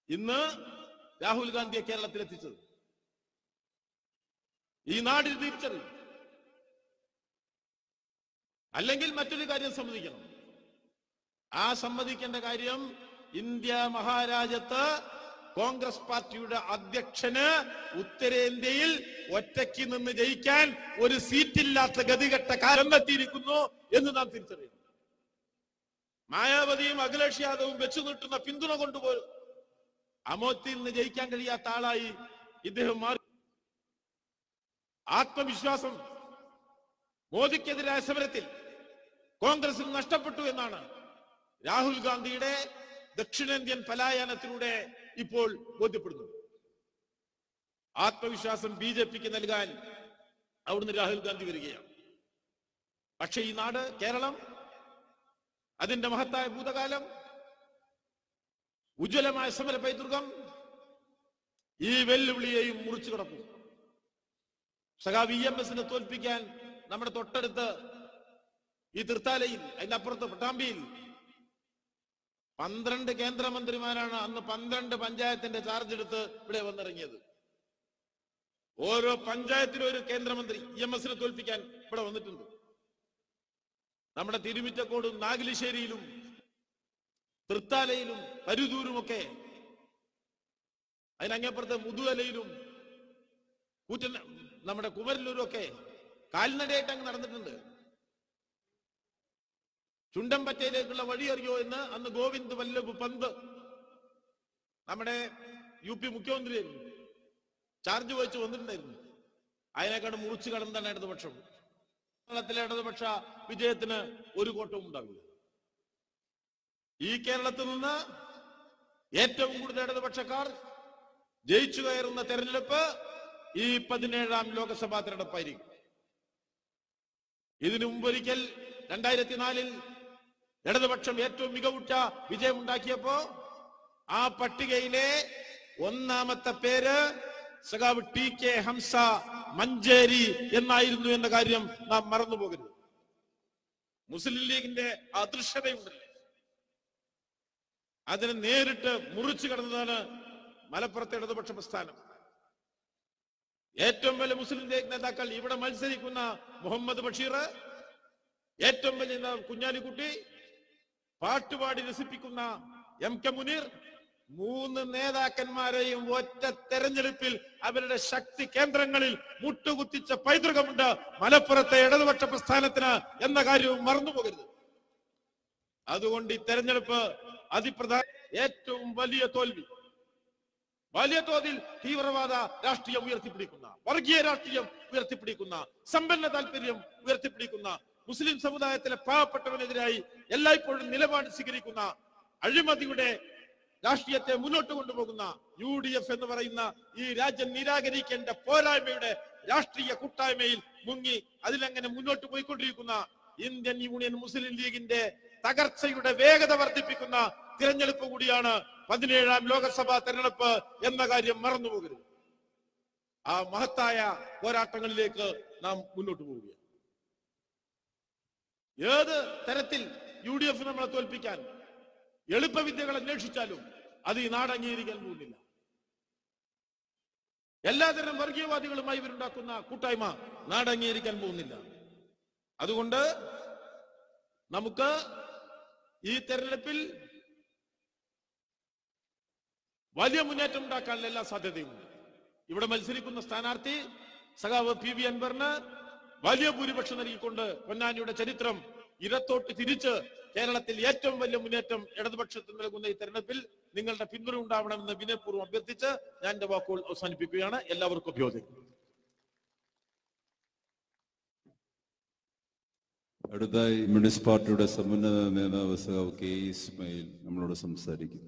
A: ഇന്ന് രാഹുൽ ഗാന്ധിയെ കേരളത്തിലെത്തിച്ചത്. ഈ നാടിന് തിരിച്ചറിയും. അല്ലെങ്കിൽ മറ്റൊരു കാര്യം സമ്മതിക്കണം. ആ സമ്മതിക്കേണ്ട കാര്യം, ഇന്ത്യ മഹാരാജ്യത്ത് കോൺഗ്രസ് പാർട്ടിയുടെ അധ്യക്ഷന് ഉത്തരേന്ത്യയിൽ ഒറ്റയ്ക്ക് നിന്ന് ജയിക്കാൻ ഒരു സീറ്റില്ലാത്ത ഗതികെട്ട കാലം എത്തിയിരിക്കുന്നു എന്ന് നാം തിരിച്ചറിയണം. മായാവതിയും അഖിലേഷ് യാദവും വെച്ചു നീട്ടുന്ന പിന്തുണ കൊണ്ടുപോലും അമോത്തിൽ നിന്ന് ജയിക്കാൻ കഴിയാത്ത ആളായി ഇദ്ദേഹം മാറി. ആത്മവിശ്വാസം മോദിക്കെതിരായ സമരത്തിൽ കോൺഗ്രസിന് നഷ്ടപ്പെട്ടു എന്നാണ് രാഹുൽ ഗാന്ധിയുടെ ദക്ഷിണേന്ത്യൻ പലായനത്തിലൂടെ ഇപ്പോൾ ബോധ്യപ്പെടുന്നു. ആത്മവിശ്വാസം BJP-ക്ക് നൽകാൻ അവിടുന്ന് രാഹുൽ ഗാന്ധി വരികയാണ്. പക്ഷെ ഈ നാട്, കേരളം, അതിന്റെ മഹത്തായ ഭൂതകാലം, ഉജ്ജ്വലമായ സമര പൈതൃകം ഈ വെല്ലുവിളിയെയും മുറിച്ചു കിടക്കും. സഖാവ് EMS-നെ തോൽപ്പിക്കാൻ നമ്മുടെ തൊട്ടടുത്ത് ഈ തൃത്താലയിൽ, അതിന്റെ അപ്പുറത്ത് പട്ടാമ്പിയിൽ 12 കേന്ദ്രമന്ത്രിമാരാണ് അന്ന് 12 പഞ്ചായത്തിന്റെ ചാർജ് എടുത്ത് ഇവിടെ വന്നിറങ്ങിയത്. ഓരോ പഞ്ചായത്തിലും ഒരു കേന്ദ്രമന്ത്രി EMS-നെ തോൽപ്പിക്കാൻ ഇവിടെ വന്നിട്ടുണ്ട്. നമ്മുടെ തിരുമിറ്റക്കോടും നാഗിലിശ്ശേരിയിലും തൃത്താലയിലും പരുതൂരുമൊക്കെ, അതിനങ്ങപ്പുറത്ത് മുതുവലയിലും നമ്മുടെ കുമരലൂരൊക്കെ കാൽനടയായിട്ട് അങ്ങ് നടന്നിട്ടുണ്ട്. ചുണ്ടമ്പറ്റയിലേക്കുള്ള വഴി അറിയോ എന്ന് അന്ന് ഗോവിന്ദ് വല്ലഭ് പന്ത് നമ്മുടെ UP മുഖ്യമന്ത്രിയായിരുന്നു, ചാർജ് വഹിച്ച് വന്നിട്ടുണ്ടായിരുന്നു. അതിനെക്കാട് മുറിച്ചു കടന്നാണ് ഇടതുപക്ഷം. കേരളത്തിലെ ഇടതുപക്ഷ വിജയത്തിന് ഒരു കോട്ടവും ഉണ്ടാകില്ല. ഈ കേരളത്തിൽ നിന്ന് ഏറ്റവും കൂടുതൽ ഇടതുപക്ഷക്കാർ ജയിച്ചു കയറുന്ന തെരഞ്ഞെടുപ്പ് ഈ 17ാം ലോക്സഭാ തെരഞ്ഞെടുപ്പായിരിക്കും. ഇതിനു മുമ്പൊരിക്കൽ 2004-ൽ ഇടതുപക്ഷം ഏറ്റവും മികവുറ്റ വിജയമുണ്ടാക്കിയപ്പോ ആ പട്ടികയിലെ ഒന്നാമത്തെ പേര് സഖാവ് TK ഹംസ മഞ്ചേരി എന്നായിരുന്നു എന്ന കാര്യം നാം മറന്നുപോകരുത്. മുസ്ലിം ലീഗിന്റെ അദൃശ്യതയുണ്ടല്ലേ, അതിനെ നേരിട്ട് മുറിച്ചു കടന്നതാണ് മലപ്പുറത്തെ ഇടതുപക്ഷ പ്രസ്ഥാനം. ഏറ്റവും വലിയ മുസ്ലിം ലീഗ് നേതാക്കൾ ഇവിടെ മത്സരിക്കുന്ന മുഹമ്മദ് ബഷീർ, ഏറ്റവും വലിയ കുഞ്ഞാലിക്കുട്ടി, പാട്ടുപാടി രസിപ്പിക്കുന്ന MK മുനീർ, 3 നേതാക്കന്മാരെയും ഒറ്റ തെരഞ്ഞെടുപ്പിൽ അവരുടെ ശക്തി കേന്ദ്രങ്ങളിൽ മുട്ടുകുത്തിച്ച പൈതൃകമുണ്ട് മലപ്പുറത്തെ ഇടതുപക്ഷ പ്രസ്ഥാനത്തിന് എന്ന കാര്യവും മറന്നുപോകരുത്. അതുകൊണ്ട് ഈ തെരഞ്ഞെടുപ്പ് അതിപ്രധാന ഏറ്റവും വലിയ തോൽവി, വലിയ തോതിൽ തീവ്രവാദ രാഷ്ട്രീയം ഉയർത്തിപ്പിടിക്കുന്ന, വർഗീയ രാഷ്ട്രീയം ഉയർത്തിപ്പിടിക്കുന്ന, സമ്പന്ന താല്പര്യം ഉയർത്തിപ്പിടിക്കുന്ന, മുസ്ലിം സമുദായത്തിലെ പാവപ്പെട്ടവനെതിരായി എല്ലായ്പ്പോഴും നിലപാട് സ്വീകരിക്കുന്ന, അഴിമതിയുടെ രാഷ്ട്രീയത്തെ മുന്നോട്ട് കൊണ്ടുപോകുന്ന UDF എന്ന് പറയുന്ന ഈ രാജ്യം നിരാകരിക്കേണ്ട പോരായ്മയുടെ രാഷ്ട്രീയ കൂട്ടായ്മയിൽ മുങ്ങി അതിലങ്ങനെ മുന്നോട്ട് പോയിക്കൊണ്ടിരിക്കുന്ന ഇന്ത്യൻ യൂണിയൻ മുസ്ലിം ലീഗിന്റെ തകർച്ചയുടെ വേഗത വർദ്ധിപ്പിക്കുന്ന തിരഞ്ഞെടുപ്പ് കൂടിയാണ് 17ാം ലോകസഭാ തെരഞ്ഞെടുപ്പ് എന്ന കാര്യം മറന്നുപോകരുത്. ആ മഹത്തായ പോരാട്ടങ്ങളിലേക്ക് നാം മുന്നോട്ട് പോവുകയാണ്. ഏത് തരത്തിൽ UDF നമ്മളെ തോൽപ്പിക്കാൻ എളുപ്പവിദ്യകൾ അന്വേഷിച്ചാലും അത് ഈ നാട് അംഗീകരിക്കാൻ പോകുന്നില്ല. എല്ലാതരം വർഗീയവാദികളുമായി ഇവരുണ്ടാക്കുന്ന കൂട്ടായ്മ നാട് അംഗീകരിക്കാൻ പോകുന്നില്ല. അതുകൊണ്ട് നമുക്ക് ഈ തെരഞ്ഞെടുപ്പിൽ വലിയ മുന്നേറ്റം ഉണ്ടാക്കാനുള്ള എല്ലാ സാധ്യതയുമുണ്ട്. ഇവിടെ മത്സരിക്കുന്ന സ്ഥാനാർത്ഥി സഖാവ് PV അൻവറിന് വലിയ ഭൂരിപക്ഷം നൽകിക്കൊണ്ട് പൊന്നാനിയുടെ ചരിത്രം ഇടത്തോട്ട് തിരിച്ച് കേരളത്തിൽ ഏറ്റവും വലിയ മുന്നേറ്റം ഇടതുപക്ഷത്തിന് നൽകുന്ന ഈ തെരഞ്ഞെടുപ്പിൽ നിങ്ങളുടെ പിന്തുണ ഉണ്ടാവണമെന്ന് വിനയപൂർവ്വം അഭ്യർത്ഥിച്ച് ഞാൻ എന്റെ വാക്കുകൾ അവസാനിപ്പിക്കുകയാണ്. എല്ലാവർക്കും അഭിവാദ്യം.
B: അടുത്തായി കമ്മ്യൂണിസ്റ്റ് പാർട്ടിയുടെ സമുന്നത നേതാവ് സഖാവ് K. ഇസ്മായിൽ നമ്മളോട് സംസാരിക്കും.